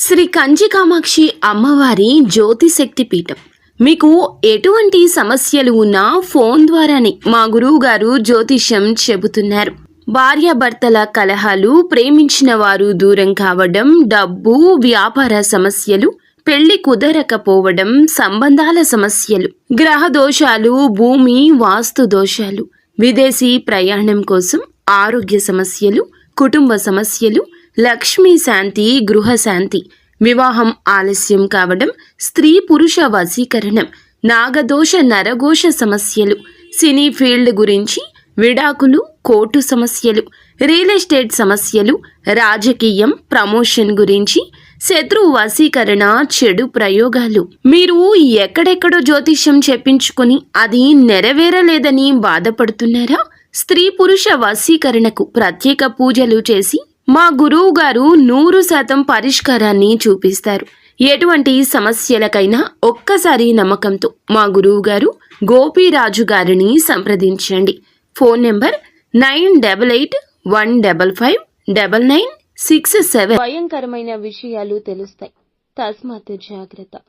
శ్రీ కంచి కామాక్షి అమ్మవారి జ్యోతిశక్తి పీఠం. మీకు ఎటువంటి సమస్యలు ఉన్నా ఫోన్ ద్వారానే మా గురువు గారు జ్యోతిష్యం చెబుతున్నారు. భార్యాభర్తల కలహాలు, ప్రేమించిన వారు దూరం కావడం, డబ్బు, వ్యాపార సమస్యలు, పెళ్లి కుదరకపోవడం, సంబంధాల సమస్యలు, గ్రహ దోషాలు, భూమి వాస్తు దోషాలు, విదేశీ ప్రయాణం కోసం, ఆరోగ్య సమస్యలు, కుటుంబ సమస్యలు, లక్ష్మీ శాంతి, గృహశాంతి, వివాహం ఆలస్యం కావడం, స్త్రీ పురుష వశీకరణం, నాగదోష నరఘోష సమస్యలు, సినీ ఫీల్డ్ గురించి, విడాకులు, కోర్టు సమస్యలు, రియల్ ఎస్టేట్ సమస్యలు, రాజకీయం, ప్రమోషన్ గురించి, శత్రు వశీకరణ, చెడు ప్రయోగాలు. మీరు ఎక్కడెక్కడో జ్యోతిష్యం చెప్పించుకుని అది నెరవేరలేదని బాధపడుతున్నారా? స్త్రీ పురుష వశీకరణకు ప్రత్యేక పూజలు చేసి మా గురువు గారు 100% పరిష్కారాన్ని చూపిస్తారు. ఎటువంటి సమస్యలకైనా ఒక్కసారి నమ్మకంతో మా గురువు గారు గోపీరాజు గారిని సంప్రదించండి. Phone number 9881559967. భయంకరమైన విషయాలు తెలుస్తాయి, తస్మాత్ జాగ్రత్త.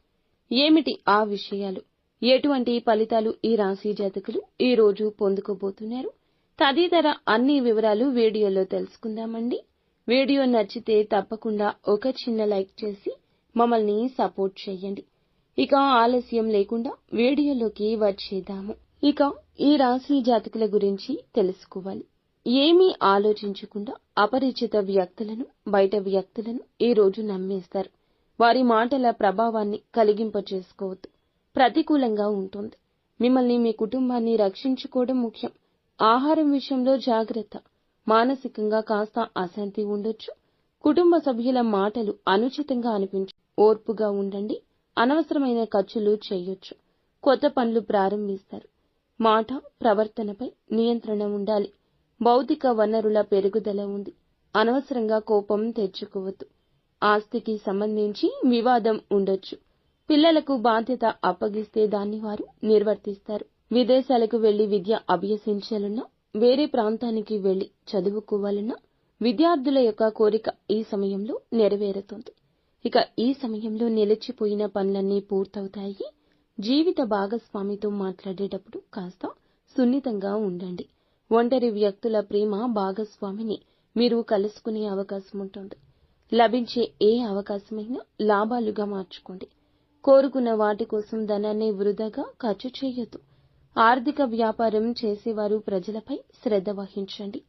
ఏమిటి ఆ విషయాలు? ఎటువంటి ఫలితాలు ఈ రాశి జాతకులు ఈ రోజు పొందుకోబోతున్నారు? తదితర అన్ని వివరాలు వీడియోలో తెలుసుకుందామండి. వీడియో నచ్చితే తప్పకుండా ఒక చిన్న లైక్ చేసి మమ్మల్ని సపోర్ట్ చేయండి. ఇక ఆలస్యం లేకుండా వీడియోలోకి వచ్చేద్దాము. ఇక ఈ రాశి జాతకుల గురించి తెలుసుకోవాలి. ఏమీ ఆలోచించకుండా అపరిచిత వ్యక్తులను, బయట వ్యక్తులను ఈ రోజు నమ్మేస్తారు. వారి మాటల ప్రభావాన్ని కలిగింపచేసుకోవద్దు. ప్రతికూలంగా ఉంటుంది. మిమ్మల్ని, మీ కుటుంబాన్ని రక్షించుకోవడం ముఖ్యం. ఆహారం విషయంలో జాగ్రత్త. మానసికంగా కాస్త అశాంతి ఉండొచ్చు. కుటుంబ సభ్యుల మాటలు అనుచితంగా అనిపించు. ఓర్పుగా ఉండండి. అనవసరమైన ఖర్చులు చేయొచ్చు. కొత్త పనులు ప్రారంభిస్తారు. మాట, ప్రవర్తనపై నియంత్రణ ఉండాలి. భౌతిక వనరుల పెరుగుదల ఉంది. అనవసరంగా కోపం తెచ్చుకోవద్దు. ఆస్తికి సంబంధించి వివాదం ఉండొచ్చు. పిల్లలకు బాధ్యత అప్పగిస్తే దాన్ని వారు నిర్వర్తిస్తారు. విదేశాలకు వెళ్లి విద్య అభ్యసించాలన్నా, వేరే ప్రాంతానికి వెళ్లి చదువుకోవాలన్నా విద్యార్థుల యొక్క కోరిక ఈ సమయంలో నెరవేరుతుంది. ఇక ఈ సమయంలో నిలిచిపోయిన పనులన్నీ పూర్తవుతాయి. జీవిత భాగస్వామితో మాట్లాడేటప్పుడు కాస్త సున్నితంగా ఉండండి. ఒంటరి వ్యక్తుల ప్రేమ భాగస్వామిని మీరు కలుసుకునే అవకాశం ఉంటుంది. లభించే ఏ అవకాశమైనా లాభాలుగా మార్చుకోండి. కోరుకున్న వాటి కోసం ధనాన్ని వృధాగా ఖర్చు చేయొద్దు. ఆర్థిక వ్యాపారం చేసేవారు ప్రజలపై శ్రద్ధ వహించండి.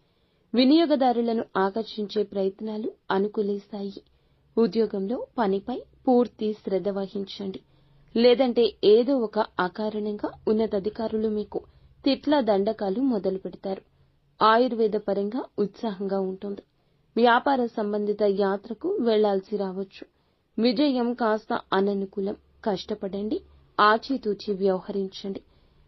వినియోగదారులను ఆకర్షించే ప్రయత్నాలు అనుకూలిస్తాయి. ఉద్యోగంలో పనిపై పూర్తి శ్రద్ధ వహించండి. లేదంటే ఏదో ఒక అకారణంగా ఉన్నతాధికారులు మీకు తిట్ల దండకాలు మొదలు పెడతారు. ఆయుర్వేద పరంగా ఉత్సాహంగా ఉంటుంది. వ్యాపార సంబంధిత యాత్రకు వెళ్లాల్సి రావచ్చు. విజయం కాస్త అననుకూలం. కష్టపడండి. ఆచితూచి వ్యవహరించండి.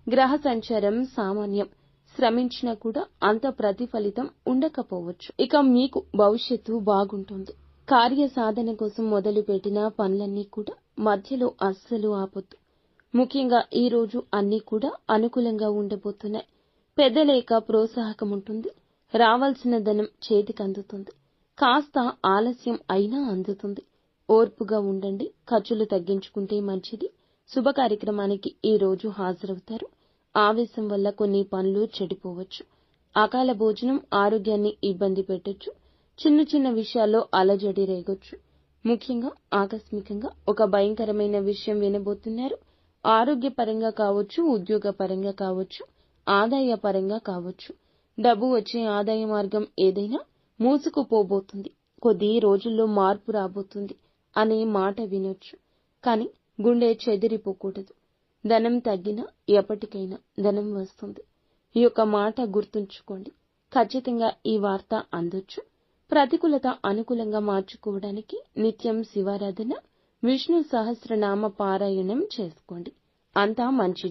గ్రహ సంచారం సామాన్యం. శ్రమించినా కూడా అంత ప్రతిఫలితం ఉండకపోవచ్చు. ఇక మీకు భవిష్యత్తు బాగుంటుంది. కార్య సాధన కోసం మొదలుపెట్టిన పనులన్నీ కూడా మధ్యలో అస్సలు ఆపొద్దు. ముఖ్యంగా ఈ రోజు అన్నీ కూడా అనుకూలంగా ఉండబోతున్నాయి. పెద్దల యొక్క ప్రోత్సాహకం ఉంటుంది. రావాల్సిన ధనం చేతికి అందుతుంది. కాస్త ఆలస్యం అయినా అందుతుంది. ఓర్పుగా ఉండండి. ఖర్చులు తగ్గించుకుంటే మంచిది. శుభ కార్యక్రమానికి ఈ రోజు హాజరవుతారు. ఆవేశం వల్ల కొన్ని పనులు చెడిపోవచ్చు. అకాల భోజనం ఆరోగ్యాన్ని ఇబ్బంది పెట్టొచ్చు. చిన్న చిన్న విషయాల్లో అలజడి రేగొచ్చు. ముఖ్యంగా ఆకస్మికంగా ఒక భయంకరమైన విషయం వినబోతున్నారు. ఆరోగ్యపరంగా కావచ్చు, ఉద్యోగ పరంగా కావచ్చు, ఆదాయ పరంగా కావచ్చు. డబ్బు వచ్చే ఆదాయ మార్గం ఏదైనా మూసుకుపోబోతుంది. కొద్ది రోజుల్లో మార్పు రాబోతుంది అనే మాట వినొచ్చు. కానీ గుండె చెదిరిపోకూడదు. ధనం తగ్గినా ఎప్పటికైనా ధనం వస్తుంది. ఈ యొక్క మాట గుర్తుంచుకోండి. ఖచ్చితంగా ఈ వార్త అందొచ్చు. ప్రతికూలత అనుకూలంగా మార్చుకోవడానికి నిత్యం శివారాధన, విష్ణు సహస్రనామ పారాయణం చేసుకోండి. అంతా మంచి